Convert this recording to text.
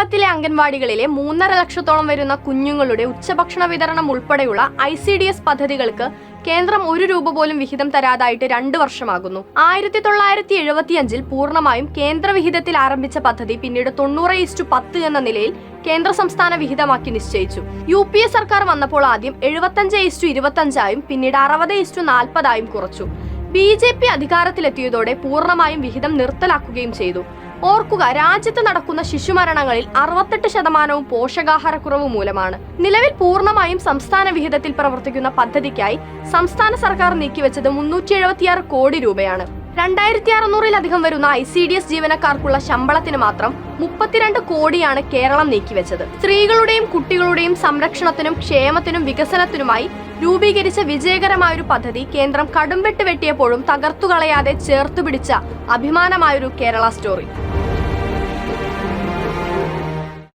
കേരളത്തിലെ അംഗൻവാടികളിലെ 3.5 ലക്ഷത്തോളം വരുന്ന കുഞ്ഞുങ്ങളുടെ ഉച്ചഭക്ഷണ വിതരണം ഉൾപ്പെടെയുള്ള ICDS പദ്ധതികൾക്ക് കേന്ദ്രം 1 രൂപ പോലും വിഹിതം തരാതായിട്ട് 2 വർഷമാകുന്നു. 1975 പൂർണ്ണമായും കേന്ദ്ര വിഹിതത്തിൽ ആരംഭിച്ച പദ്ധതി പിന്നീട് 90:10 എന്ന നിലയിൽ കേന്ദ്ര സംസ്ഥാന വിഹിതമാക്കി നിശ്ചയിച്ചു. UPA സർക്കാർ വന്നപ്പോൾ ആദ്യം 75:25 പിന്നീട് 60:40 കുറച്ചു. BJP അധികാരത്തിലെത്തിയതോടെ പൂർണ്ണമായും വിഹിതം നിർത്തലാക്കുകയും ചെയ്തു. ഓർക്കുക, രാജ്യത്ത് നടക്കുന്ന ശിശുമരണങ്ങളിൽ 68% പോഷകാഹാരക്കുറവ് മൂലമാണ്. നിലവിൽ പൂർണ്ണമായും സംസ്ഥാന വിഹിതത്തിൽ പ്രവർത്തിക്കുന്ന പദ്ധതിക്കായി സംസ്ഥാന സർക്കാർ നീക്കിവെച്ചത് 376 കോടി രൂപയാണ്. 2600-ലധികം വരുന്ന ICDS ജീവനക്കാർക്കുള്ള ശമ്പളത്തിന് മാത്രം 32 കോടിയാണ് കേരളം നീക്കിവെച്ചത്. സ്ത്രീകളുടെയും കുട്ടികളുടെയും സംരക്ഷണത്തിനും ക്ഷേമത്തിനും വികസനത്തിനുമായി രൂപീകരിച്ച വിജയകരമായൊരു പദ്ധതി കേന്ദ്രം കടുംവെട്ട് വെട്ടിയപ്പോഴും തകർത്തുകളയാതെ ചേർത്തുപിടിച്ച അഭിമാനമായൊരു കേരള സ്റ്റോറി.